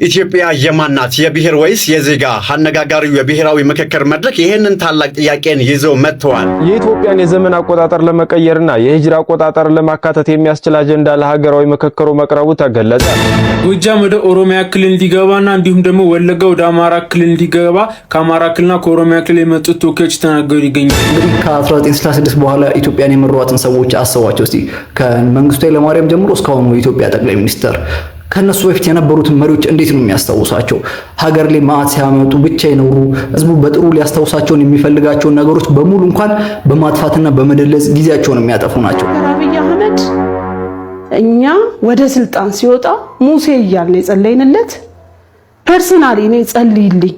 ኢትዮጵያ የማናት የብሔር ወይስ የዜጋ? አነጋጋሪው የብሔራዊ ምክክር መድረክ ይሄንን ታላቅ ጥያቄን ይዘው መጥተዋል። የኢትዮጵያን የዘመን አቆጣጠር ለመቀየርና የሂጅራ አቆጣጠር ለማካተት የሚያስችል አጀንዳ ለሀገራዊ ምክክሩ መቅረቡ ተገለጸ። ጎጃም ወደ ኦሮሚያ ክልል እንዲገባና እንዲሁም ደግሞ ወለጋ ወደ አማራ ክልል እንዲገባ ከአማራ ክልልና ከኦሮሚያ ክልል የመጡት ተወካዮች ተናገሩ ይገኛል። እንግዲህ ከ1966 በኋላ ኢትዮጵያን የመሯትን ሰዎች አስቧቸው እስቲ። ከመንግስቱ ኃይለማርያም ጀምሮ እስካሁኑ የኢትዮጵያ ጠቅላይ ሚኒስትር ከነሱ በፊት የነበሩትን መሪዎች እንዴት ነው የሚያስታውሳቸው? ሀገር ላይ ማዕት ሲያመጡ ብቻ ይኖሩ ህዝቡ በጥሩ ሊያስታውሳቸውን የሚፈልጋቸውን ነገሮች በሙሉ እንኳን በማጥፋትና በመደለዝ ጊዜያቸውን የሚያጠፉ ናቸው። አብይ አህመድ እኛ ወደ ስልጣን ሲወጣ ሙሴ እያልን የጸለይንለት ፐርሰናሊ እኔ ጸልይልኝ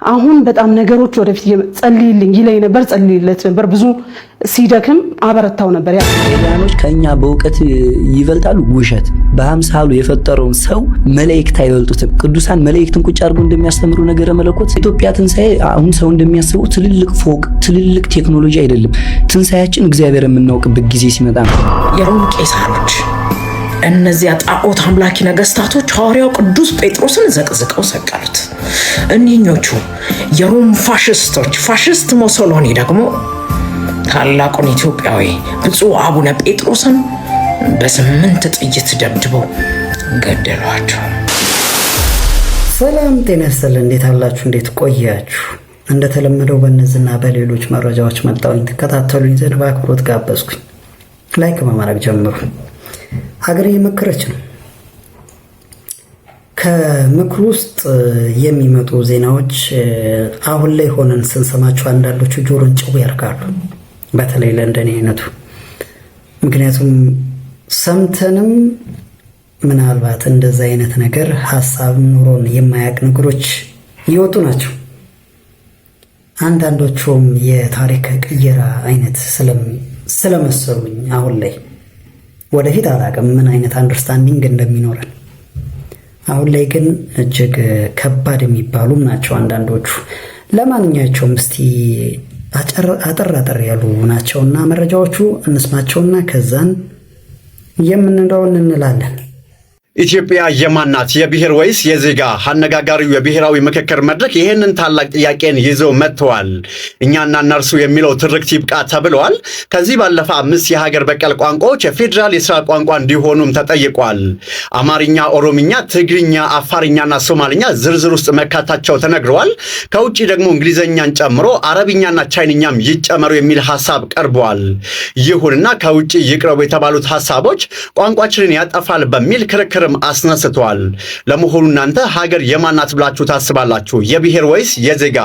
አሁን በጣም ነገሮች ወደፊት ጸልይልኝ ይለኝ ነበር፣ ጸልይለት ነበር። ብዙ ሲደክም አበረታው ነበር። ኢትዮጵያኖች ከኛ በእውቀት ይበልጣሉ። ውሸት በአምሳሉ የፈጠረውን ሰው መላእክት አይበልጡትም። ቅዱሳን መላእክትን ቁጭ አድርገው እንደሚያስተምሩ ነገረ መለኮት ኢትዮጵያ ትንሳኤ አሁን ሰው እንደሚያስበው ትልልቅ ፎቅ ትልልቅ ቴክኖሎጂ አይደለም። ትንሳኤያችን እግዚአብሔር የምናውቅበት ጊዜ ሲመጣ ነው። የሮም ቄሳሮች እነዚያ ጣዖት አምላኪ ነገስታቶች ሐዋርያው ቅዱስ ጴጥሮስን ዘቅዝቀው ሰቀሉት። እኒኞቹ የሮም ፋሽስቶች ፋሽስት ሞሶሎኒ ደግሞ ታላቁን ኢትዮጵያዊ ብፁዕ አቡነ ጴጥሮስን በ8 ጥይት ደብድበው ገደሏቸው። ሰላም ጤና ይስጥልኝ። እንዴት አላችሁ? እንዴት ቆያችሁ? እንደተለመደው በእነዚህና በሌሎች መረጃዎች መጣሁኝ። ተከታተሉኝ ዘንድ በአክብሮት ጋበዝኩኝ። ላይክ በማድረግ ጀምሩ። ሀገር እየመከረች ነው። ከምክሩ ውስጥ የሚመጡ ዜናዎች አሁን ላይ ሆነን ስንሰማቸው አንዳንዶቹ ጆሮን ጭው ያርጋሉ፣ በተለይ ለእንደኔ አይነቱ። ምክንያቱም ሰምተንም ምናልባት እንደዛ አይነት ነገር ሀሳብ ኑሮን የማያውቅ ነገሮች ይወጡ ናቸው። አንዳንዶቹም የታሪክ ቅየራ አይነት ስለመሰሉኝ አሁን ላይ ወደፊት አላውቅም ምን አይነት አንደርስታንዲንግ እንደሚኖረን። አሁን ላይ ግን እጅግ ከባድ የሚባሉም ናቸው አንዳንዶቹ። ለማንኛቸውም እስቲ አጠር ያሉ ናቸውና መረጃዎቹ እንስማቸውና ከዛን የምንለውን እንላለን። ኢትዮጵያ የማናት የብሔር ወይስ የዜጋ? አነጋጋሪው የብሔራዊ ምክክር መድረክ ይሄንን ታላቅ ጥያቄን ይዘው መጥተዋል። እኛና እነርሱ የሚለው ትርክት ይብቃ ተብለዋል። ከዚህ ባለፈ 5 የሀገር በቀል ቋንቋዎች የፌዴራል የሥራ ቋንቋ እንዲሆኑም ተጠይቋል። አማርኛ፣ ኦሮምኛ፣ ትግርኛ፣ አፋርኛና ሶማልኛ ዝርዝር ውስጥ መካታቸው ተነግረዋል። ከውጭ ደግሞ እንግሊዘኛን ጨምሮ አረብኛና ቻይንኛም ይጨመሩ የሚል ሐሳብ ቀርበዋል። ይሁንና ከውጭ ይቅረቡ የተባሉት ሐሳቦች ቋንቋችንን ያጠፋል በሚል ክርክር አስነስተዋል። ለመሆኑ እናንተ ሀገር የማናት ብላችሁ ታስባላችሁ? የብሔር ወይስ የዜጋ?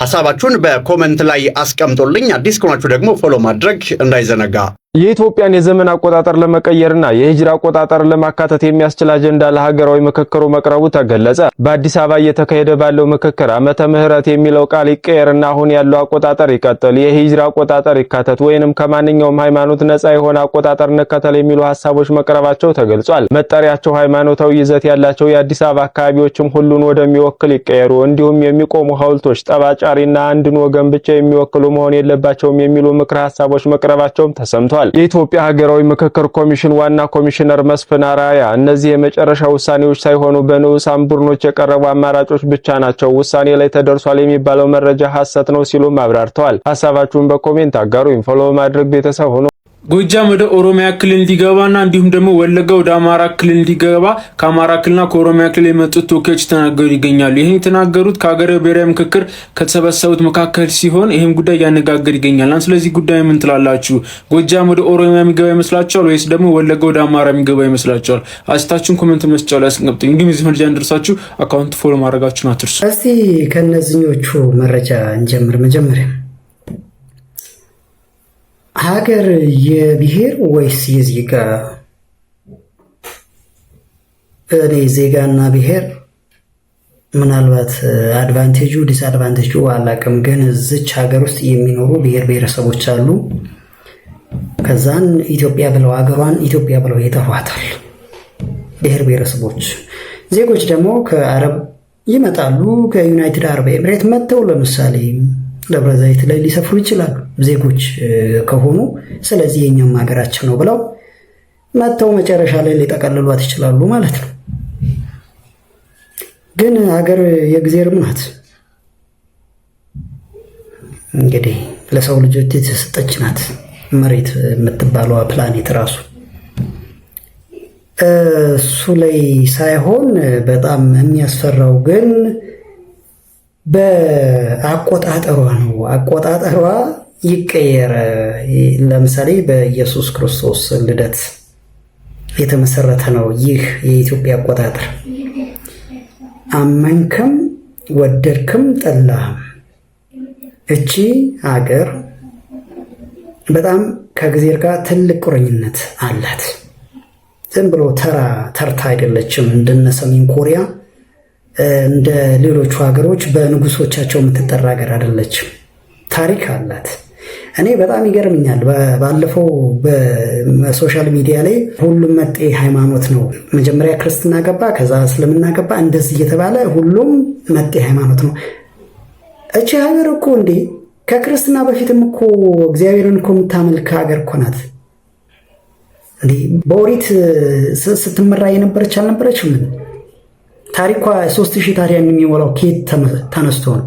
ሐሳባችሁን በኮሜንት ላይ አስቀምጡልኝ። አዲስ ከሆናችሁ ደግሞ ፎሎ ማድረግ እንዳይዘነጋ። የኢትዮጵያን የዘመን አቆጣጠር ለመቀየርና የሂጅራ አቆጣጠር ለማካተት የሚያስችል አጀንዳ ለሀገራዊ ምክክሩ መቅረቡ ተገለጸ። በአዲስ አበባ እየተካሄደ ባለው ምክክር ዓመተ ምህረት የሚለው ቃል ይቀየርና አሁን ያለው አቆጣጠር ይቀጥል፣ የሂጅራ አቆጣጠር ይካተት ወይንም ከማንኛውም ሃይማኖት ነፃ የሆነ አቆጣጠር እንከተል የሚሉ ሐሳቦች መቅረባቸው ተገልጿል። መጠሪያቸው ሃይማኖታዊ ይዘት ያላቸው የአዲስ አበባ አካባቢዎችም ሁሉን ወደሚወክል ይቀየሩ፣ እንዲሁም የሚቆሙ ሐውልቶች ጠባጫሪና አንድን ወገን ብቻ የሚወክሉ መሆን የለባቸውም የሚሉ ምክረ ሐሳቦች መቅረባቸውም ተሰምቷል። የኢትዮጵያ ሀገራዊ ምክክር ኮሚሽን ዋና ኮሚሽነር መስፍን አራያ እነዚህ የመጨረሻ ውሳኔዎች ሳይሆኑ በንዑሳን ቡድኖች የቀረቡ አማራጮች ብቻ ናቸው፣ ውሳኔ ላይ ተደርሷል የሚባለው መረጃ ሐሰት ነው ሲሉ አብራርተዋል። ሐሳባችሁን በኮሜንት አጋሩኝ። ፎሎ ማድረግ ቤተሰብ ሆኖ ጎጃም ወደ ኦሮሚያ ክልል እንዲገባና እንዲሁም ደግሞ ወለጋ ወደ አማራ ክልል እንዲገባ ከአማራ ክልልና ከኦሮሚያ ክልል የመጡት ተወካዮች ተናገሩ ይገኛሉ። ይህን የተናገሩት ከሀገራዊ ብሔራዊ ምክክር ከተሰበሰቡት መካከል ሲሆን ይህም ጉዳይ ያነጋገር ይገኛል። ስለዚህ ጉዳይ ምን ትላላችሁ? ጎጃም ወደ ኦሮሚያ የሚገባ ይመስላችኋል ወይስ ደግሞ ወለጋ ወደ አማራ የሚገባ ይመስላችኋል? አስተያየታችሁን ኮሜንት መስጫው ላይ አስቀምጡኝ። እንዲሁም እዚህ መረጃ እንደርሳችሁ አካውንት ፎሎ ማድረጋችሁን አትርሱ። እስቲ ከነዚህኞቹ መረጃ እንጀምር። መጀመሪያ ሀገር የብሔር ወይስ የዜጋ? እኔ ዜጋና ብሔር ምናልባት አድቫንቴጁ ዲስአድቫንቴጁ አላውቅም፣ ግን እዚች ሀገር ውስጥ የሚኖሩ ብሔር ብሔረሰቦች አሉ። ከዛን ኢትዮጵያ ብለው ሀገሯን ኢትዮጵያ ብለው ይጠሯታል ብሔር ብሔረሰቦች። ዜጎች ደግሞ ከአረብ ይመጣሉ፣ ከዩናይትድ አረብ ኤምሬት መጥተው ለምሳሌ ደብረ ዘይት ላይ ሊሰፍሩ ይችላሉ ዜጎች ከሆኑ። ስለዚህ የኛም ሀገራችን ነው ብለው መጥተው መጨረሻ ላይ ሊጠቀልሏት ይችላሉ ማለት ነው። ግን ሀገር የእግዚአብሔር ናት። እንግዲህ ለሰው ልጆች የተሰጠች ናት መሬት የምትባለዋ ፕላኔት ራሱ እሱ ላይ ሳይሆን በጣም የሚያስፈራው ግን በአቆጣጠሯ ነው። አቆጣጠሯ ይቀየር። ለምሳሌ በኢየሱስ ክርስቶስ ልደት የተመሰረተ ነው ይህ የኢትዮጵያ አቆጣጠር። አመንክም ወደድክም ጠላህም እቺ ሀገር በጣም ከእግዚአብሔር ጋር ትልቅ ቁርኝነት አላት። ዝም ብሎ ተርታ አይደለችም። እንደነ ሰሜን ኮሪያ እንደ ሌሎቹ ሀገሮች በንጉሶቻቸው የምትጠራ ሀገር አይደለችም። ታሪክ አላት። እኔ በጣም ይገርምኛል። ባለፈው በሶሻል ሚዲያ ላይ ሁሉም መጤ ሃይማኖት ነው፣ መጀመሪያ ክርስትና ገባ፣ ከዛ እስልምና ገባ፣ እንደዚህ እየተባለ ሁሉም መጤ ሃይማኖት ነው። እቺ ሀገር እኮ እንዴ ከክርስትና በፊትም እኮ እግዚአብሔርን እኮ የምታመልክ ሀገር እኮ ናት። እንዴ በኦሪት ስትመራ የነበረች አልነበረችም? ምን ታሪኳ 3000 ታዲያ የሚሞላው ከየት ተነስቶ ነው?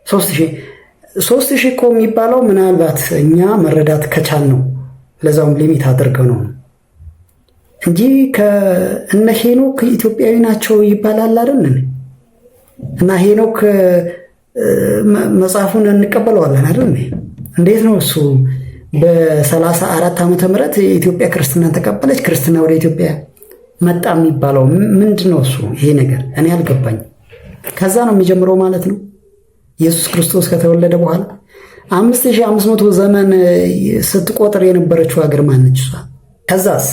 3000 እኮ የሚባለው ምናልባት እኛ መረዳት ከቻል ነው፣ ለዛውም ሊሚት አድርገው ነው እንጂ ከእነ ሄኖክ ኢትዮጵያዊ ናቸው ይባላል አይደል? እና ሄኖክ መጽሐፉን እንቀበለዋለን አይደል? እንዴት ነው እሱ በ34 ዓመተ ምህረት የኢትዮጵያ ክርስትና ተቀበለች፣ ክርስትና ወደ ኢትዮጵያ መጣ የሚባለው ምንድን ነው? እሱ ይሄ ነገር እኔ አልገባኝ። ከዛ ነው የሚጀምረው ማለት ነው። ኢየሱስ ክርስቶስ ከተወለደ በኋላ 5500 ዘመን ስትቆጥር የነበረችው ሀገር ማነች እሷ? ከዛስ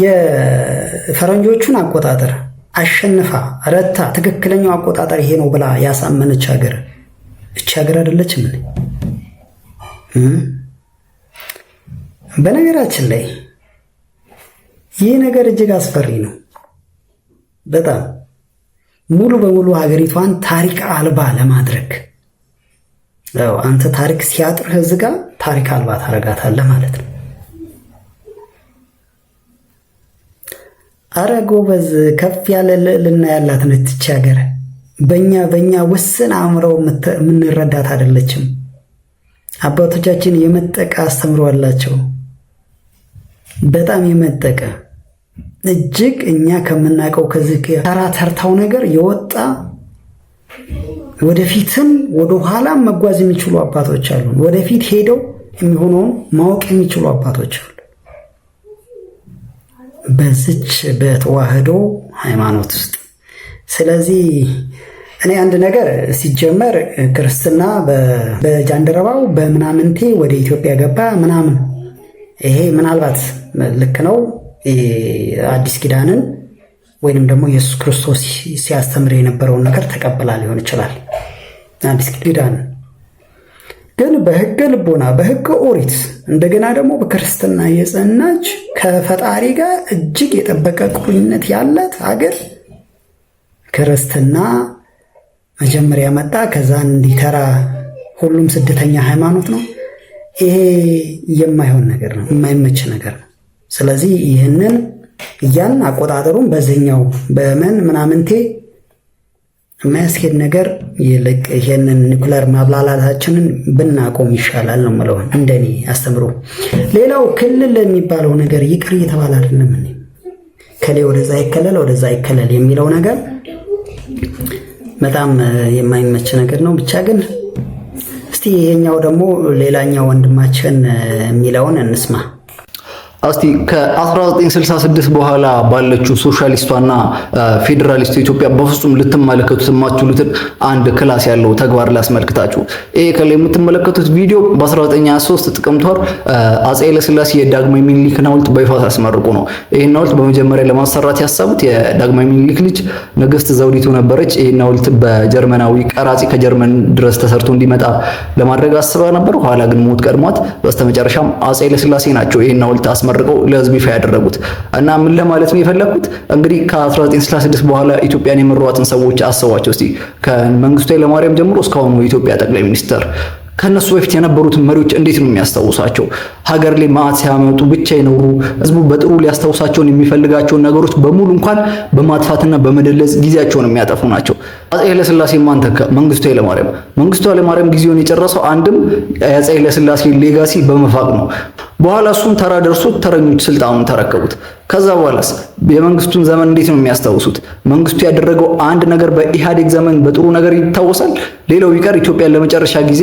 የፈረንጆቹን አቆጣጠር አሸንፋ ረታ ትክክለኛው አቆጣጠር ይሄ ነው ብላ ያሳመነች ሀገር እቺ ሀገር አይደለችም? በነገራችን ላይ ይህ ነገር እጅግ አስፈሪ ነው። በጣም ሙሉ በሙሉ ሀገሪቷን ታሪክ አልባ ለማድረግ አንተ ታሪክ ሲያጥርህ እዚህ ጋር ታሪክ አልባ ታረጋታለህ ማለት ነው። አረ ጎበዝ፣ ከፍ ያለ ልዕልና ያላት ነች ይህች ሀገር። በእኛ ውስን አእምሮ የምንረዳት አይደለችም። አባቶቻችን የመጠቀ አስተምሮ አላቸው። በጣም የመጠቀ እጅግ እኛ ከምናውቀው ከዚህ ተራተርታው ነገር የወጣ ወደፊትም ወደ ኋላም መጓዝ የሚችሉ አባቶች አሉ። ወደፊት ሄደው የሚሆነውን ማወቅ የሚችሉ አባቶች አሉ በዚች በተዋህዶ ሃይማኖት ውስጥ። ስለዚህ እኔ አንድ ነገር ሲጀመር ክርስትና በጃንደረባው በምናምንቴ ወደ ኢትዮጵያ ገባ ምናምን፣ ይሄ ምናልባት ልክ ነው። አዲስ ኪዳንን ወይንም ደግሞ ኢየሱስ ክርስቶስ ሲያስተምር የነበረውን ነገር ተቀብላ ሊሆን ይችላል። አዲስ ኪዳን ግን በሕገ ልቦና በሕገ ኦሪት እንደገና ደግሞ በክርስትና የጸናች ከፈጣሪ ጋር እጅግ የጠበቀ ቁርኝነት ያላት ሀገር ክርስትና መጀመሪያ መጣ። ከዛ እንዲተራ ሁሉም ስደተኛ ሃይማኖት ነው። ይሄ የማይሆን ነገር ነው፣ የማይመች ነገር ነው። ስለዚህ ይህንን እያን አቆጣጠሩን በዚህኛው በመን ምናምንቴ የማያስኬድ ነገር ይልቅ ይሄንን ኒኩለር ማብላላታችንን ብናቆም ይሻላል ነው የምለው እንደኔ አስተምሮ። ሌላው ክልል የሚባለው ነገር ይቅር እየተባለ አይደለም። ከሌ ወደዛ ይከለል ወደዛ ይከለል የሚለው ነገር በጣም የማይመች ነገር ነው። ብቻ ግን እስቲ ይሄኛው ደግሞ ሌላኛው ወንድማችን የሚለውን እንስማ። እስቲ ከ1966 በኋላ ባለችው ሶሻሊስቷና ፌዴራሊስቱ ኢትዮጵያ በፍጹም ልትመለከቱት የማትችሉትን አንድ ክላስ ያለው ተግባር ላስመልክታችሁ። ይሄ ከላይ የምትመለከቱት ቪዲዮ በ1923 ጥቅምት ወር አፄ ኃይለሥላሴ የዳግማዊ ምኒልክን ሐውልት በይፋ ሲያስመርቁ ነው። ይሄን ሐውልት በመጀመሪያ ለማሰራት ያሰቡት የዳግማዊ ምኒልክ ልጅ ንግስት ዘውዲቱ ነበረች። ይሄን ሐውልት በጀርመናዊ ቀራጺ ከጀርመን ድረስ ተሰርቶ እንዲመጣ ለማድረግ አስባ ነበር። ኋላ ግን ሞት ቀድሟት በስተመጨረሻም አፄ ኃይለሥላሴ ናቸው ይሄን ሐውልት አስመርቀው ለህዝብ ይፋ ያደረጉት። እና ምን ለማለት ነው የፈለኩት እንግዲህ ከ1966 በኋላ ኢትዮጵያን የመሯትን ሰዎች አስቧቸው እስቲ። ከመንግስቱ ኃይለማርያም ጀምሮ እስካሁኑ የኢትዮጵያ ጠቅላይ ሚኒስትር ከነሱ በፊት የነበሩትን መሪዎች እንዴት ነው የሚያስታውሳቸው? ሀገር ላይ መዓት ሲያመጡ ብቻ የኖሩ ህዝቡ በጥሩ ሊያስታውሳቸውን የሚፈልጋቸውን ነገሮች በሙሉ እንኳን በማጥፋትና በመደለዝ ጊዜያቸውን የሚያጠፉ ናቸው። አፄ ኃይለሥላሴ ማን ተካ? መንግስቱ ኃይለማርያም። መንግስቱ ኃይለማርያም ጊዜውን የጨረሰው አንድም የአፄ ኃይለሥላሴ ሌጋሲ በመፋቅ ነው። በኋላ እሱም ተራ ደርሶ ተረኞች ስልጣኑን ተረከቡት። ከዛ በኋላስ የመንግስቱን ዘመን እንዴት ነው የሚያስታውሱት? መንግስቱ ያደረገው አንድ ነገር በኢህአዴግ ዘመን በጥሩ ነገር ይታወሳል። ሌላው ቢቀር ኢትዮጵያ ለመጨረሻ ጊዜ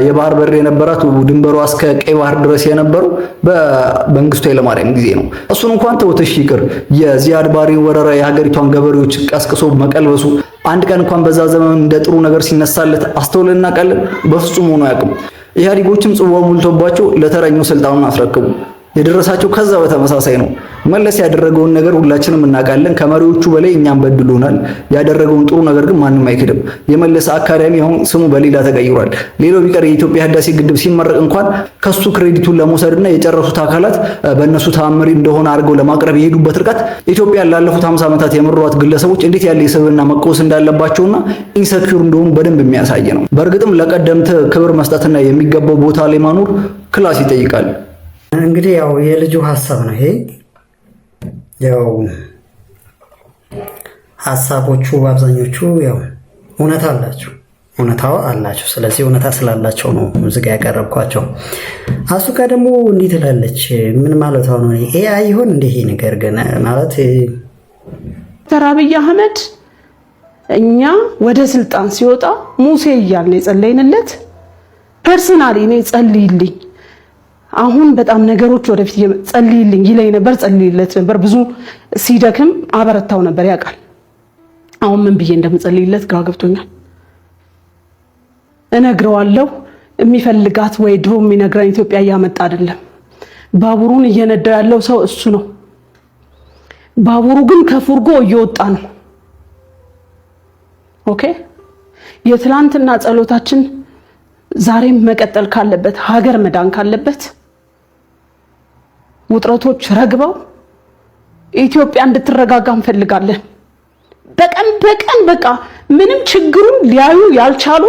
የባህር በር የነበራት ድንበሯ እስከ ቀይ ባህር ድረስ የነበረው በመንግስቱ ኃይለማርያም ጊዜ ነው። እሱን እንኳን ተውተሽ ይቅር የዚያድ ባሬን ወረራ የሀገሪቷን ገበሬዎች ቀስቅሶ መቀልበሱ አንድ ቀን እንኳን በዛ ዘመን እንደ ጥሩ ነገር ሲነሳለት አስተውለና ቃልን በፍጹም ሆኖ አያውቅም። ኢህአዴጎችም ጽዋው ሞልቶባቸው ለተረኛው ስልጣኑን አስረከቡ። የደረሳቸው ከዛ በተመሳሳይ ነው። መለስ ያደረገውን ነገር ሁላችንም እናውቃለን። ከመሪዎቹ በላይ እኛም በድሎናል። ያደረገውን ጥሩ ነገር ግን ማንም አይክድም። የመለስ አካዳሚ አሁን ስሙ በሌላ ተቀይሯል። ሌላው ቢቀር የኢትዮጵያ ህዳሴ ግድብ ሲመረቅ እንኳን ከሱ ክሬዲቱን ለመውሰድና የጨረሱት አካላት በእነሱ ተአምሪ እንደሆነ አድርገው ለማቅረብ የሄዱበት ርቀት ኢትዮጵያን ላለፉት 50 ዓመታት የመሯት ግለሰቦች እንዴት ያለ የሰብዕና መቆስ እንዳለባቸውና ኢንሰኪዩር እንደሆኑ በደንብ የሚያሳይ ነው። በእርግጥም ለቀደምት ክብር መስጠትና የሚገባው ቦታ ላይ ማኖር ክላስ ይጠይቃል። እንግዲህ ያው የልጁ ሀሳብ ነው ይሄ። ያው ሀሳቦቹ አብዛኞቹ ያው እውነታ አላቸው። ስለዚህ እውነታ ስላላቸው ነው እዚህ ጋር ያቀረብኳቸው። አሱካ ደግሞ እንዲህ ትላለች። ምን ማለት ነው? ኤአይ ይሆን እንደ ይሄ ነገር ግን ማለት ዶክተር አብይ አህመድ እኛ ወደ ስልጣን ሲወጣ ሙሴ እያልን የጸለይንለት ፐርሰናሊ እኔ ጸልይልኝ አሁን በጣም ነገሮች ወደፊት ጸልይልኝ ይለኝ ነበር፣ ጸልይለት ነበር። ብዙ ሲደክም አበረታው ነበር ያውቃል። አሁን ምን ብዬ እንደምጸልይለት ግራ ገብቶኛል። እነግረዋለሁ የሚፈልጋት ወይ ድሮ የሚነግረን ኢትዮጵያ እያመጣ አይደለም። ባቡሩን እየነዳው ያለው ሰው እሱ ነው። ባቡሩ ግን ከፉርጎ እየወጣ ነው። ኦኬ የትላንትና ጸሎታችን ዛሬም መቀጠል ካለበት ሀገር መዳን ካለበት ውጥረቶች ረግበው ኢትዮጵያ እንድትረጋጋ እንፈልጋለን። በቀን በቃ ምንም ችግሩን ሊያዩ ያልቻሉ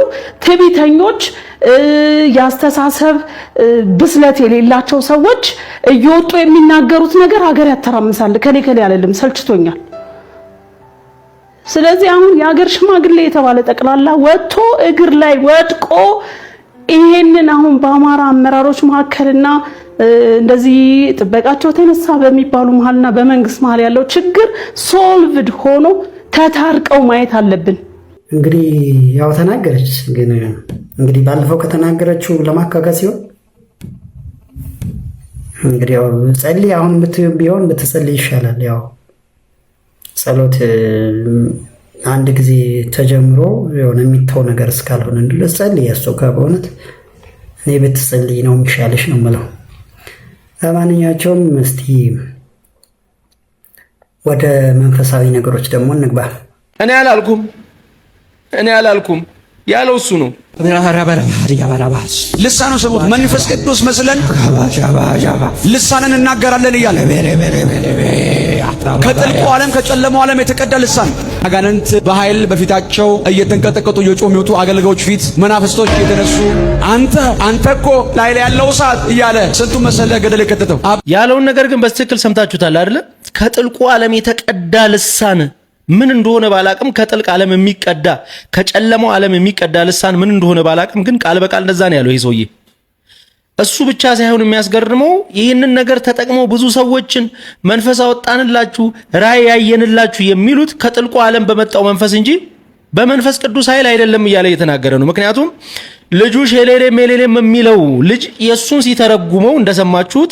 ትዕቢተኞች፣ ያስተሳሰብ ብስለት የሌላቸው ሰዎች እየወጡ የሚናገሩት ነገር ሀገር ያተራምሳል። ከሌ ያለልም ሰልችቶኛል። ስለዚህ አሁን የሀገር ሽማግሌ የተባለ ጠቅላላ ወጥቶ እግር ላይ ወድቆ ይሄንን አሁን በአማራ አመራሮች መካከልና እንደዚህ ጥበቃቸው ተነሳ በሚባሉ መሃልና በመንግስት መሃል ያለው ችግር ሶልቭድ ሆኖ ተታርቀው ማየት አለብን። እንግዲህ ያው ተናገረች። ግን እንግዲህ ባለፈው ከተናገረችው ለማካካስ ሲሆን እንግዲህ ያው ጸልይ አሁን ቢሆን ብትጸልይ ይሻላል። ያው ጸሎት አንድ ጊዜ ተጀምሮ የሆነ የሚተው ነገር እስካልሆነ ድረስ ጸልይ። ያስቶካ በእውነት እኔ ብትጸልይ ነው የሚሻለሽ ነው የምለው። ለማንኛቸውም እስቲ ወደ መንፈሳዊ ነገሮች ደግሞ እንግባ። እኔ አላልኩም ያለው እሱ ነው። ልሳኑ ስሙት መንፈስ ቅዱስ መስለን ልሳንን እናገራለን እያለ ከጥልቁ ዓለም ከጨለማው ዓለም የተቀዳ ልሳን አጋንንት በኃይል በፊታቸው እየተንቀጠቀጡ እየጮሁ የሚወጡ አገልጋዮች ፊት መናፍስቶች እየተነሱ አንተ እኮ ላይ ያለው እሳት እያለ ስንቱ መሰለ ገደል የከተተው ያለውን ነገር ግን በትክክል ሰምታችሁታል አይደለ? ከጥልቁ ዓለም የተቀዳ ልሳን ምን እንደሆነ ባላቅም ከጥልቅ ዓለም የሚቀዳ ከጨለማው ዓለም የሚቀዳ ልሳን ምን እንደሆነ ባላቅም ግን ቃል በቃል እንደዛ ነው ያለው ይሄ ሰውዬ። እሱ ብቻ ሳይሆን የሚያስገርመው ይህንን ነገር ተጠቅመው ብዙ ሰዎችን መንፈስ አወጣንላችሁ ራእይ ያየንላችሁ የሚሉት ከጥልቁ ዓለም በመጣው መንፈስ እንጂ በመንፈስ ቅዱስ ኃይል አይደለም እያለ እየተናገረ ነው። ምክንያቱም ልጁ ሼሌሌ ሜሌሌም የሚለው ልጅ የሱን ሲተረጉመው እንደሰማችሁት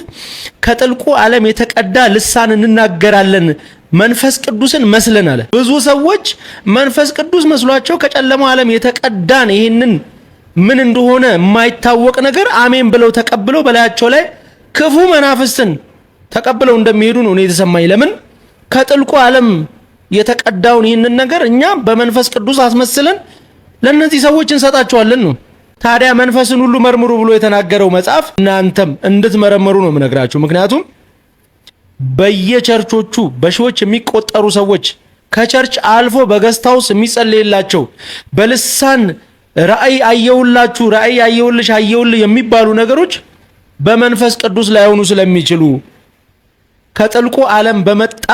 ከጥልቁ ዓለም የተቀዳ ልሳን እንናገራለን መንፈስ ቅዱስን መስለን አለ። ብዙ ሰዎች መንፈስ ቅዱስ መስሏቸው ከጨለማው ዓለም የተቀዳን ይህንን ምን እንደሆነ የማይታወቅ ነገር አሜን ብለው ተቀብለው በላያቸው ላይ ክፉ መናፍስትን ተቀብለው እንደሚሄዱ ነው የተሰማኝ። ለምን ከጥልቁ ዓለም የተቀዳውን ይህንን ነገር እኛ በመንፈስ ቅዱስ አስመስለን ለነዚህ ሰዎች እንሰጣቸዋለን ነው። ታዲያ መንፈስን ሁሉ መርምሩ ብሎ የተናገረው መጽሐፍ እናንተም እንድትመረምሩ ነው የምነግራችሁ። ምክንያቱም በየቸርቾቹ በሺዎች የሚቆጠሩ ሰዎች ከቸርች አልፎ በገስታውስ የሚጸልይላቸው በልሳን ራእይ አየውላችሁ፣ ራእይ አየውልሽ፣ አየውልህ የሚባሉ ነገሮች በመንፈስ ቅዱስ ላይሆኑ ስለሚችሉ ከጥልቁ ዓለም በመጣ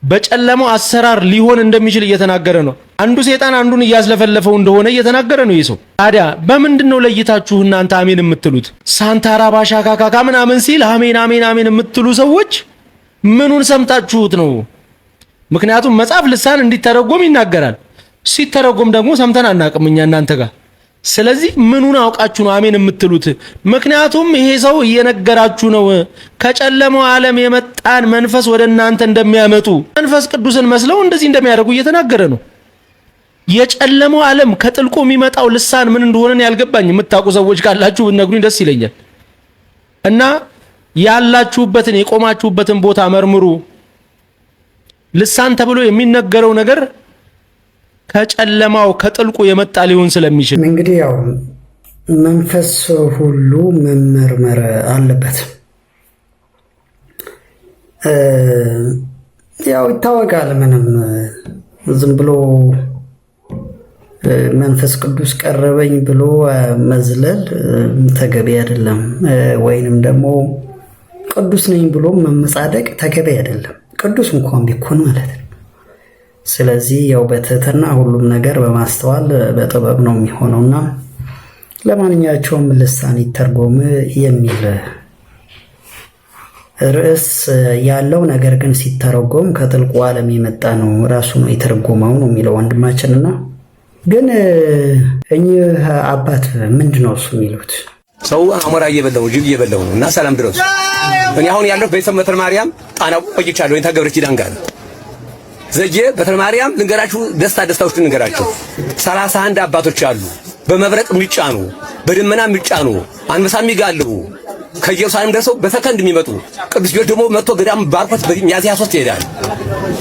በጨለማው አሰራር ሊሆን እንደሚችል እየተናገረ ነው። አንዱ ሰይጣን አንዱን እያስለፈለፈው እንደሆነ እየተናገረ ነው። ይሰው ታዲያ በምንድነው ለይታችሁ እናንተ አሜን የምትሉት? ሳንታራ ባሻካካካ ምናምን ሲል አሜን አሜን አሜን የምትሉ ሰዎች ምኑን ሰምታችሁት ነው? ምክንያቱም መጽሐፍ ልሳን እንዲተረጎም ይናገራል። ሲተረጎም ደግሞ ሰምተን አናቅም እኛ እናንተ ጋር። ስለዚህ ምኑን አውቃችሁ ነው አሜን የምትሉት? ምክንያቱም ይሄ ሰው እየነገራችሁ ነው ከጨለማው ዓለም የመጣን መንፈስ ወደ እናንተ እንደሚያመጡ መንፈስ ቅዱስን መስለው እንደዚህ እንደሚያደርጉ እየተናገረ ነው። የጨለማው ዓለም ከጥልቁ የሚመጣው ልሳን ምን እንደሆነ ያልገባኝ የምታውቁ ሰዎች ካላችሁ ብትነግሩኝ ደስ ይለኛል። እና ያላችሁበትን የቆማችሁበትን ቦታ መርምሩ። ልሳን ተብሎ የሚነገረው ነገር ከጨለማው ከጥልቁ የመጣ ሊሆን ስለሚችል እንግዲህ ያው መንፈስ ሁሉ መመርመር አለበት። ያው ይታወቃል። ምንም ዝም ብሎ መንፈስ ቅዱስ ቀረበኝ ብሎ መዝለል ተገቢ አይደለም። ወይንም ደግሞ ቅዱስ ነኝ ብሎ መመጻደቅ ተገቢ አይደለም። ቅዱስ እንኳን ቢኮን ማለት ነው። ስለዚህ ያው በትህትና ሁሉም ነገር በማስተዋል በጥበብ ነው የሚሆነውና ለማንኛቸውም ልሳን ይተርጎም የሚል ርዕስ ያለው ነገር ግን ሲተረጎም ከጥልቁ ዓለም የመጣ ነው ራሱ ነው የተረጎመው ነው የሚለው ወንድማችንና ግን እኚህ አባት ምንድነው እሱ የሚሉት? ሰው አሞራ እየበላው ጅብ እየበላው ነው እና ሰላም ድረስ እኔ አሁን ያለው ቤተሰብ በትረ ማርያም ጣና ቆይቻለሁ። ወይ ተገብረች ዳንጋር ዘጄ በትረ ማርያም ልንገራችሁ፣ ደስታዎች ልንገራችሁ። 31 አባቶች አሉ። በመብረቅ የሚጫኑ በደመና የሚጫኑ አንበሳ የሚጋልቡ ከኢየሩሳሌም ደርሰው በሰከንድ የሚመጡ ቅዱስ ጊዮርጊስ ደግሞ መጥቶ ገዳም ባርኮት በሚያዝያ 3 ይሄዳል።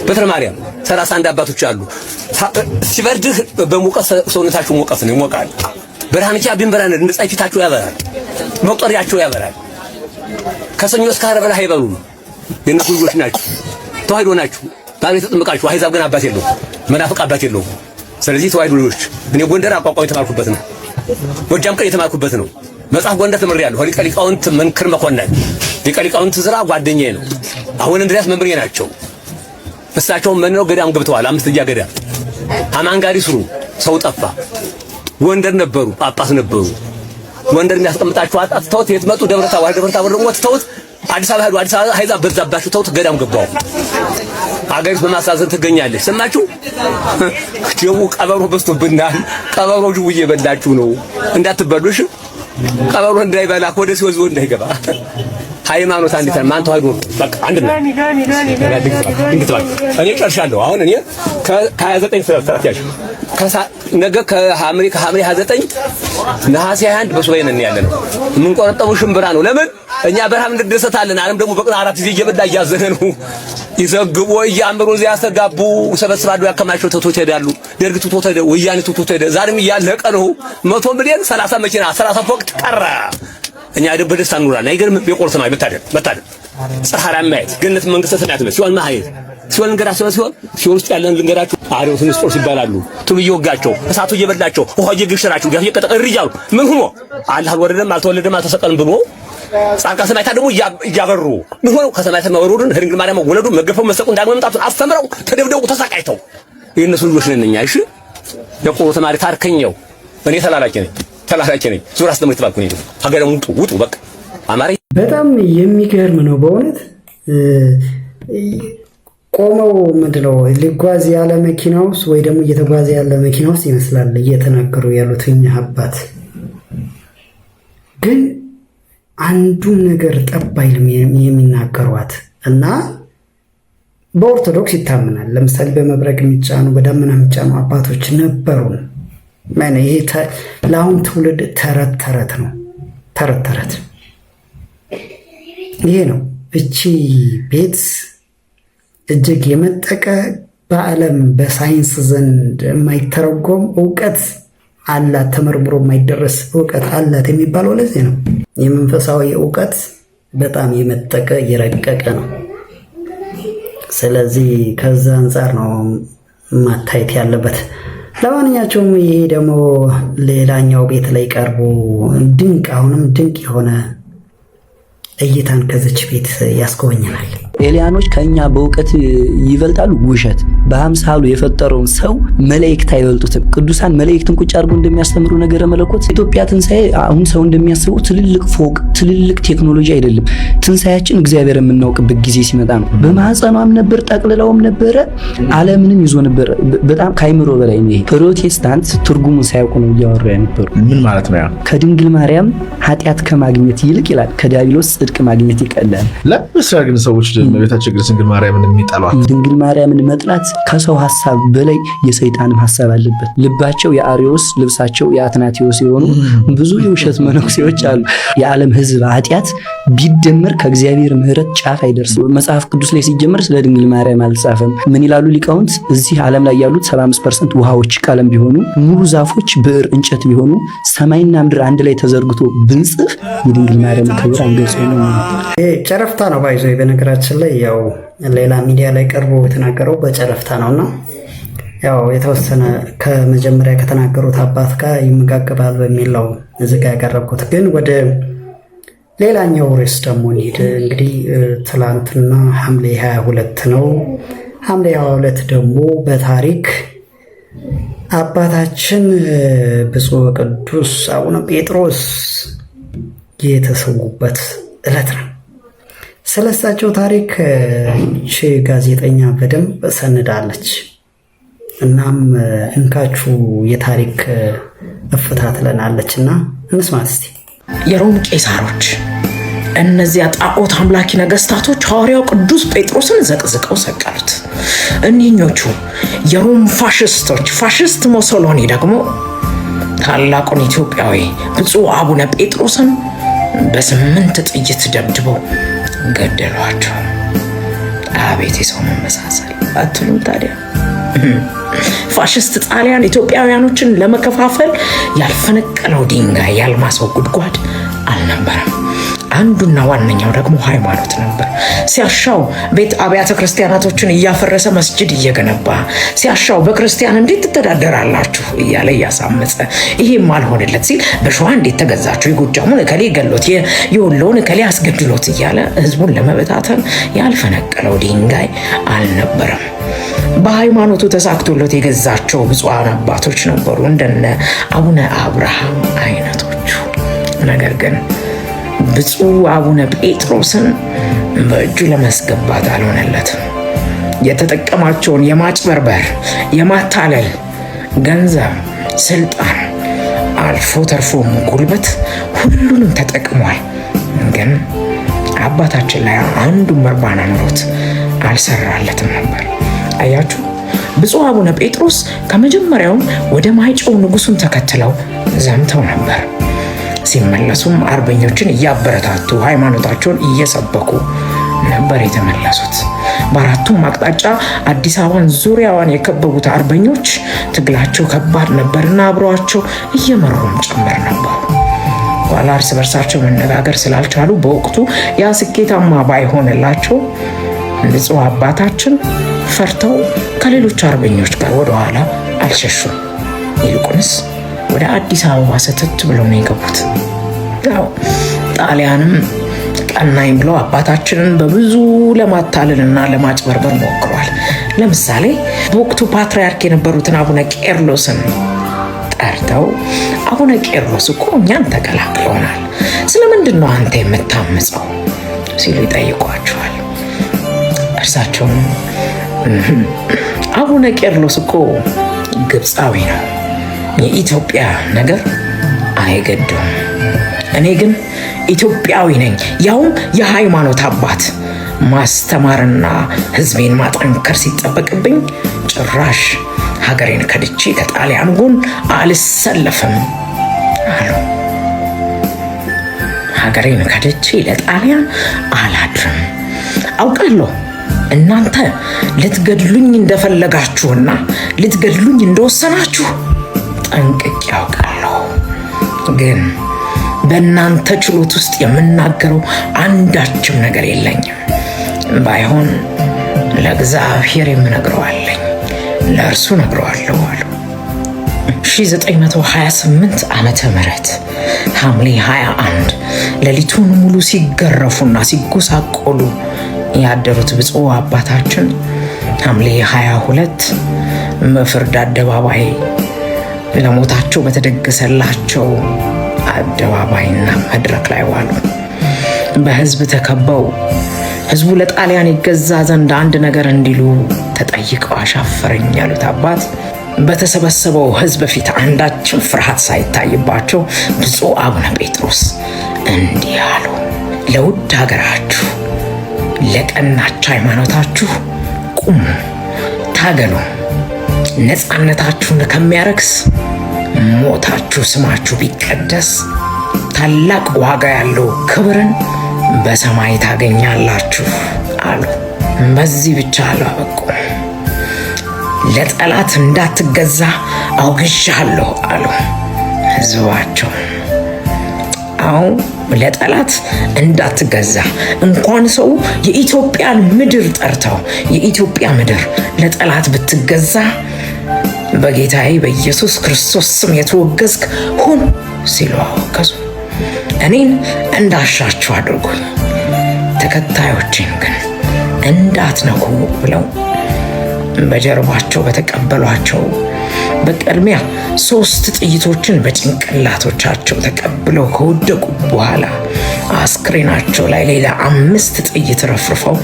በትረ ማርያም 31 አባቶች አሉ። ሲበርድህ በሙቀት ሰውነታችሁ ሙቀት ነው ይሞቃል። ብርሃንቻ ቢንበራን እንደ ፀሐይ ፊታችሁ ያበራል፣ መቁጠሪያችሁ ያበራል። ከሰኞ እስከ ዓርብ ላይ አይበሉ የነሱ ልጆች ናችሁ፣ ተዋህዶ ናችሁ። ባለ ተጠምቃችሁ አሕዛብ ግን አባት የለው፣ መናፍቅ አባት የለው። ስለዚህ ተዋህዶ ልጆች እኔ ጎንደር አቋቋም የተማርኩበት ነው፣ ጎጃም ቀን የተማርኩበት ነው። መጽሐፍ ጎንደር ተምሬያለሁ። ሊቀ ሊቃውንት መንክር መኮንን ሊቀ ሊቃውንት ዝራ ጓደኛዬ ነው። አሁን እንድሪያስ መምሬ ናቸው። እሳቸው መንነው ገዳም ገብተዋል። 5ኛ ገዳም አማንጋሪ ስሩ ሰው ጠፋ። ጎንደር ነበሩ፣ ጳጳስ ነበሩ። ጎንደር የሚያስቀምጣቸው አጣጥተውት የት መጡ? ደብረ ታቦር ደግሞ ተውት አዲስ አበባ ሄዱ። አዲስ አበባ አሕዛብ በዛባችሁ ተውት ገዳም ገባው። አገሪቱ በማሳዘን ትገኛለች። ሰማችሁ? ጅቡ ቀበሮ በዝቶብናል። ቀበሮ ጅቡ እየበላችሁ ነው። እንዳትበሉሽ። ቀበሮ እንዳይበላ ወደ ሲወዝ እንዳይገባ። ሃይማኖት አንዲት ማን ተዋህዶ በቃ አንድ ነው። እኔ ጨርሻለሁ። አሁን እኔ ከ29 ሰዓት ያሽ ነገ ከሐምሌ 29 ነሐሴ 21 በሱባኤ ነን ያለነው። የምንቆረጠሙ ሽምብራ ነው። ለምን እኛ በረሃብ እንደሰታለን። ዓለም ደግሞ በቀን 4 ጊዜ እየበላ እያዘነ ነው። ይዘግቡ እያምሩ እዚያ ያስተጋቡ ሰበስባሉ ያከማቸው ተቶት ሄዳሉ። ደርግ ተቶት ሄደ፣ ወያኔ ተቶት ሄደ። ዛሬም እያለቀ ነው። 100 ሚሊዮን 30 መኪና 30 ፎቅ ቀረ። እኛ ደግሞ በደስታ እንኖራለን። አይገርም? የቆርጥ ነው መታደል ፀሐራ ማየት ገነት መንግስተ ሰማያት ነው። ሲሆን ማየት ሲሆን እንገራ ሲሆን ውስጥ ያለን ልንገራችሁ። አሪዎስ ንስጦስ ይባላሉ። ትሉ እየወጋቸው እሳቱ እየበላቸው ውሃ እየገሸራቸው ጋር እየቀጠቀ ይያሉ ምን ሆኖ አላህ አልወረደም አልተወለደም አልተሰቀለም ብሎ ጻድቃነ ሰማዕታት ደግሞ እያበሩ ምን ሆኖ ከሰማያት መወረዱን ድንግል ማርያም ወለዱ መገፈው መሰቁን ዳግም መምጣቱን አስተምረው ተደብደው ተሰቃይተው የእነሱ ልጆች ነን እኛ። እሺ የቆሮ ተማሪ ታርከኛው እኔ ተላላኪ ነኝ። ዙር አስተምር ተባልኩ ነኝ። ሀገር ውጡ በቃ አማሪ። በጣም የሚገርም ነው በእውነት ቆመው ምንድነው ሊጓዝ ያለ መኪና ውስጥ ወይ ደግሞ እየተጓዘ ያለ መኪና ውስጥ ይመስላል እየተናገሩ ያሉት እኚህ አባት። ግን አንዱን ነገር ጠብ አይልም የሚናገሯት እና በኦርቶዶክስ ይታመናል። ለምሳሌ በመብረቅ የሚጫኑ በደመና የሚጫኑ አባቶች ነበሩ። ይሄ ለአሁን ትውልድ ተረት ነው። ተረት ይሄ ነው። እቺ ቤት እጅግ የመጠቀ በዓለም በሳይንስ ዘንድ የማይተረጎም እውቀት አላት፣ ተመርምሮ የማይደረስ እውቀት አላት የሚባለው ለዚህ ነው። የመንፈሳዊ እውቀት በጣም የመጠቀ የረቀቀ ነው። ስለዚህ ከዛ አንጻር ነው ማታየት ያለበት። ለማንኛቸውም ይሄ ደግሞ ሌላኛው ቤት ላይ ቀርቦ ድንቅ አሁንም ድንቅ የሆነ እይታን ከዚች ቤት ያስጎበኘናል። ኤሊያኖች ከኛ በእውቀት ይበልጣሉ። ውሸት። በአምሳሉ የፈጠረውን ሰው መላእክት አይበልጡትም። ቅዱሳን መላእክትን ቁጭ አድርጎ እንደሚያስተምሩ ነገረ መለኮት ኢትዮጵያ ትንሣኤ አሁን ሰው እንደሚያስበው ትልልቅ ፎቅ፣ ትልልቅ ቴክኖሎጂ አይደለም። ትንሣኤያችን እግዚአብሔር የምናውቅበት ጊዜ ሲመጣ ነው። በማህፀኗም ነበር፣ ጠቅልላውም ነበረ፣ ዓለምንም ይዞ ነበር። በጣም ካይምሮ በላይ ነው። ፕሮቴስታንት ትርጉሙን ሳያውቁ ነው እያወራ የነበሩ። ምን ማለት ነው? ከድንግል ማርያም ኃጢአት ከማግኘት ይልቅ ይላል ከዲያብሎስ ጽድቅ ማግኘት ይቀላል። ለምሳሌ ግን ሰዎች እመቤታችን ድንግል ማርያምን የሚጠሏት፣ ድንግል ማርያምን መጥላት ከሰው ሐሳብ በላይ የሰይጣንም ሐሳብ አለበት። ልባቸው የአሪዮስ ልብሳቸው የአትናቴዎስ የሆኑ ብዙ የውሸት መነኩሴዎች አሉ። የዓለም ሕዝብ ኃጢአት ቢደመር ከእግዚአብሔር ምሕረት ጫፍ አይደርስም። መጽሐፍ ቅዱስ ላይ ሲጀመር ስለ ድንግል ማርያም አልጻፈም። ምን ይላሉ ሊቃውንት? እዚህ ዓለም ላይ ያሉት 75% ውሃዎች ቀለም ቢሆኑ፣ ሙሉ ዛፎች ብዕር እንጨት ቢሆኑ፣ ሰማይና ምድር አንድ ላይ ተዘርግቶ ብንጽፍ የድንግል ማርያም ክብር አንገልጸው ነው። ጨረፍታ ነው ባይዞ። በነገራችን ላይ ያው ሌላ ሚዲያ ላይ ቀርቦ የተናገረው በጨረፍታ ነውና ያው የተወሰነ ከመጀመሪያ ከተናገሩት አባት ጋር ይመጋገባል በሚል ነው እዚህ ጋር ያቀረብኩት። ግን ወደ ሌላኛው ርዕስ ደግሞ እንሂድ። እንግዲህ ትላንትና ሐምሌ 22 ነው። ሐምሌ 22 ደግሞ በታሪክ አባታችን ብፁዕ ቅዱስ አቡነ ጴጥሮስ የተሰዉበት ዕለት ነው። ስለሳቸው ታሪክ ይህች ጋዜጠኛ በደንብ ሰንዳለች። እናም እንካችሁ የታሪክ እፍታ ትለናለች እና እንስማት እስቲ። የሮም ቄሳሮች እነዚያ ጣዖት አምላኪ ነገስታቶች ሐዋርያው ቅዱስ ጴጥሮስን ዘቅዝቀው ሰቀሉት። እኒኞቹ የሮም ፋሽስቶች ፋሽስት ሞሶሎኒ ደግሞ ታላቁን ኢትዮጵያዊ ብፁዕ አቡነ ጴጥሮስን በ8 ጥይት ደብድበው ገደሏቸው። አቤት የሰው መመሳሰል አትሉም ታዲያ? ፋሽስት ጣሊያን ኢትዮጵያውያኖችን ለመከፋፈል ያልፈነቀለው ድንጋይ ያልማሰው ጉድጓድ አልነበረም። አንዱና ዋነኛው ደግሞ ሃይማኖት ነበር። ሲያሻው ቤት አብያተ ክርስቲያናቶችን እያፈረሰ መስጅድ እየገነባ ሲያሻው በክርስቲያን እንዴት ትተዳደራላችሁ እያለ እያሳመፀ ይሄም አልሆነለት ሲል በሸዋ እንዴት ተገዛችሁ፣ የጎጃሙን እከሌ ገሎት፣ የወሎውን እከሌ አስገድሎት እያለ ህዝቡን ለመበታተን ያልፈነቀለው ድንጋይ አልነበረም። በሃይማኖቱ ተሳክቶለት የገዛቸው ብፁዓን አባቶች ነበሩ፣ እንደነ አቡነ አብርሃም አይነቶቹ። ነገር ግን ብፁዕ አቡነ ጴጥሮስን በእጁ ለማስገባት አልሆነለትም። የተጠቀማቸውን የማጭበርበር፣ የማታለል ገንዘብ፣ ስልጣን፣ አልፎ ተርፎም ጉልበት ሁሉንም ተጠቅሟል። ግን አባታችን ላይ አንዱን መርባና ኖሮት አልሰራለትም ነበር። አያችሁ፣ ብፁዕ አቡነ ጴጥሮስ ከመጀመሪያውም ወደ ማይጨው ንጉሱን ተከትለው ዘምተው ነበር። ሲመለሱም አርበኞችን እያበረታቱ ሃይማኖታቸውን እየሰበኩ ነበር የተመለሱት። በአራቱም አቅጣጫ አዲስ አበባን ዙሪያዋን የከበቡት አርበኞች ትግላቸው ከባድ ነበርና አብረዋቸው እየመሩም ጭምር ነበሩ። ኋላ እርስ በርሳቸው መነጋገር ስላልቻሉ በወቅቱ ያ ስኬታማ ባይሆንላቸው ብፁዕ አባታችን ፈርተው ከሌሎች አርበኞች ጋር ወደኋላ አልሸሹም። ይልቁንስ ወደ አዲስ አበባ ሰተት ብለው ነው የገቡት። ያው ጣሊያንም ቀናኝ ብለው አባታችንን በብዙ ለማታለልና ለማጭበርበር ሞክሯል። ለምሳሌ በወቅቱ ፓትርያርክ የነበሩትን አቡነ ቄርሎስን ጠርተው አቡነ ቄርሎስ እኮ እኛን ተቀላቅለውናል፣ ስለምንድን ነው አንተ የምታምፀው ሲሉ ይጠይቋቸዋል። እርሳቸውም አቡነ ቄርሎስ እኮ ግብፃዊ ነው፣ የኢትዮጵያ ነገር አይገድም። እኔ ግን ኢትዮጵያዊ ነኝ፣ ያውም የሃይማኖት አባት። ማስተማርና ሕዝቤን ማጠንከር ሲጠበቅብኝ ጭራሽ ሀገሬን ከድቼ ከጣሊያን ጎን አልሰለፍም አሉ። ሀገሬን ከድቼ ለጣሊያን አላድርም። አውቃለሁ እናንተ ልትገድሉኝ እንደፈለጋችሁና ልትገድሉኝ እንደወሰናችሁ ጠንቅቄ ያውቃለሁ። ግን በእናንተ ችሎት ውስጥ የምናገረው አንዳችም ነገር የለኝም። ባይሆን ለእግዚአብሔር የምነግረው አለኝ፣ ለእርሱ ነግረዋለሁ አሉ። በ1928 ዓመተ ምህረት ሐምሌ 21 ሌሊቱን ሙሉ ሲገረፉና ሲጎሳቆሉ ያደሩት ብፁዕ አባታችን ሐምሌ 22 በፍርድ አደባባይ ለሞታቸው በተደገሰላቸው አደባባይና መድረክ ላይ ዋሉ። በህዝብ ተከበው ህዝቡ ለጣሊያን ይገዛ ዘንድ አንድ ነገር እንዲሉ ተጠይቀው አሻፈረኝ ያሉት አባት በተሰበሰበው ህዝብ ፊት አንዳችም ፍርሃት ሳይታይባቸው ብፁዕ አቡነ ጴጥሮስ እንዲህ አሉ። ለውድ ሀገራችሁ ለቀናች ሃይማኖታችሁ ቁሙ፣ ታገሉ። ነፃነታችሁን ከሚያረክስ ሞታችሁ ስማችሁ ቢቀደስ ታላቅ ዋጋ ያለው ክብርን በሰማይ ታገኛላችሁ አሉ። በዚህ ብቻ አላበቁም። ለጠላት እንዳትገዛ አውግዣለሁ አሉ ህዝባቸው። አሁን ለጠላት እንዳትገዛ እንኳን ሰው የኢትዮጵያን ምድር ጠርተው የኢትዮጵያ ምድር ለጠላት ብትገዛ በጌታዬ በኢየሱስ ክርስቶስ ስም የተወገዝክ ሁን ሲሉ አወገዙ። እኔን እንዳሻችሁ አድርጉኝ፣ ተከታዮችን ግን እንዳትነኩ ብለው በጀርባቸው በተቀበሏቸው በቅድሚያ 3 ጥይቶችን በጭንቅላቶቻቸው ተቀብለው ከወደቁ በኋላ አስክሬናቸው ላይ ሌላ 5 ጥይት ረፍርፈው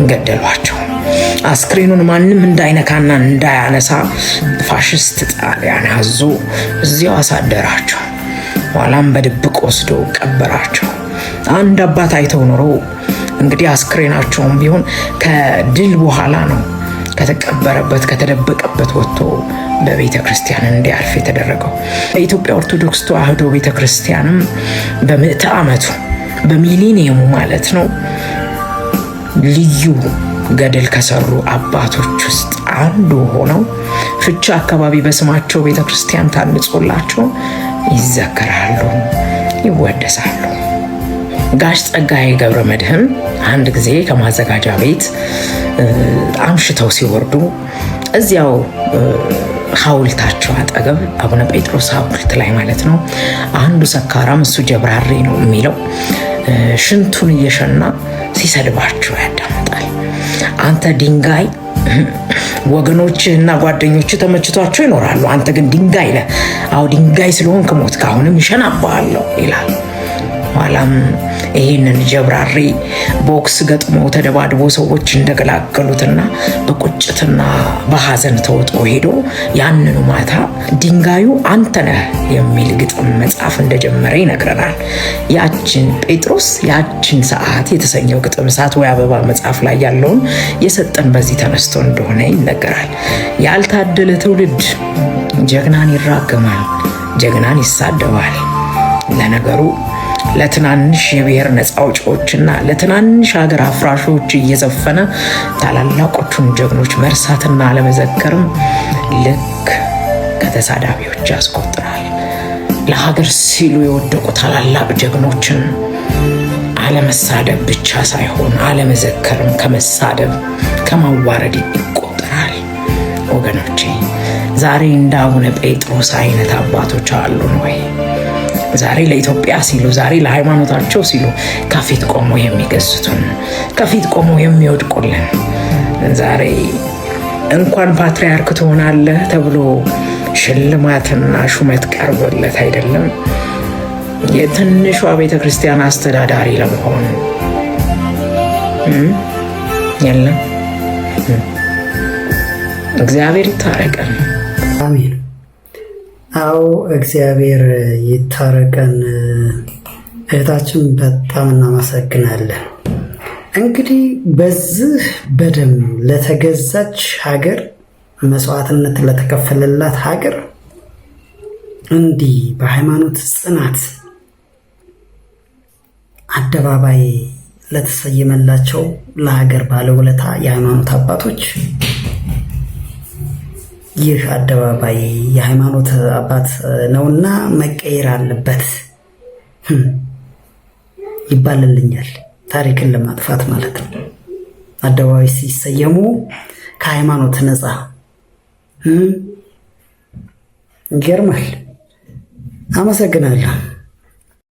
ገደሏቸው። አስክሬኑን ማንም እንዳይነካና እንዳያነሳ ፋሽስት ጣሊያን አዞ እዚያው አሳደራቸው። ኋላም በድብቅ ወስዶ ቀበራቸው። አንድ አባት አይተው ኖሮ እንግዲህ አስክሬናቸውም ቢሆን ከድል በኋላ ነው ከተቀበረበት ከተደበቀበት ወጥቶ በቤተ ክርስቲያን እንዲያርፍ የተደረገው። የኢትዮጵያ ኦርቶዶክስ ተዋሕዶ ቤተ ክርስቲያንም በምዕተ ዓመቱ በሚሊኒየሙ ማለት ነው ልዩ ገድል ከሰሩ አባቶች ውስጥ አንዱ ሆነው ፍቻ አካባቢ በስማቸው ቤተ ክርስቲያን ታንጾላቸው ይዘከራሉ፣ ይወደሳሉ። ጋሽ ጸጋዬ ገብረ መድኅን አንድ ጊዜ ከማዘጋጃ ቤት አምሽተው ሲወርዱ እዚያው ሐውልታቸው አጠገብ አቡነ ጴጥሮስ ሐውልት ላይ ማለት ነው አንዱ ሰካራም እሱ ጀብራሬ ነው የሚለው ሽንቱን እየሸና ሲሰድባቸው ያዳምጣል። አንተ ድንጋይ ወገኖችህና ጓደኞችህ ተመችቷቸው ይኖራሉ፣ አንተ ግን ድንጋይ ነህ። አዎ ድንጋይ ስለሆንክ ሞት ካሁንም ይሸናባለሁ ይላል። ኋላም ይህንን ጀብራሪ ቦክስ ገጥሞ ተደባድቦ ሰዎች እንደገላገሉትና በቁጭትና በሐዘን ተወጦ ሄዶ ያንኑ ማታ ድንጋዩ አንተ ነህ የሚል ግጥም መጽሐፍ እንደጀመረ ይነግረናል። ያችን ጴጥሮስ ያችን ሰዓት የተሰኘው ግጥም እሳት ወይ አበባ መጽሐፍ ላይ ያለውን የሰጠን በዚህ ተነስቶ እንደሆነ ይነገራል። ያልታደለ ትውልድ ጀግናን ይራገማል፣ ጀግናን ይሳደባል። ለነገሩ ለትናንሽ የብሔር ነፃ አውጪዎችና ለትናንሽ ሀገር አፍራሾች እየዘፈነ ታላላቆቹን ጀግኖች መርሳትና አለመዘከርም ልክ ከተሳዳቢዎች ያስቆጥራል። ለሀገር ሲሉ የወደቁ ታላላቅ ጀግኖችን አለመሳደብ ብቻ ሳይሆን አለመዘከርም ከመሳደብ ከማዋረድ ይቆጠራል። ወገኖቼ ዛሬ እንደ አቡነ ጴጥሮስ አይነት አባቶች አሉን ወይ? ዛሬ ለኢትዮጵያ ሲሉ ዛሬ ለሃይማኖታቸው ሲሉ ከፊት ቆመው የሚገዙትን ከፊት ቆመው የሚወድቁልን ዛሬ እንኳን ፓትርያርክ ትሆናለህ ተብሎ ሽልማትና ሹመት ቀርቦለት አይደለም የትንሿ ቤተ ክርስቲያን አስተዳዳሪ ለመሆን የለም። እግዚአብሔር ይታረቀን። አሜን። አዎ እግዚአብሔር ይታረቀን። እህታችን በጣም እናመሰግናለን። እንግዲህ በዚህ በደም ለተገዛች ሀገር መስዋዕትነት ለተከፈለላት ሀገር እንዲህ በሃይማኖት ጽናት አደባባይ ለተሰየመላቸው ለሀገር ባለውለታ የሃይማኖት አባቶች ይህ አደባባይ የሃይማኖት አባት ነውና መቀየር አለበት ይባልልኛል። ታሪክን ለማጥፋት ማለት ነው። አደባባይ ሲሰየሙ ከሃይማኖት ነፃ ይገርማል። አመሰግናለሁ።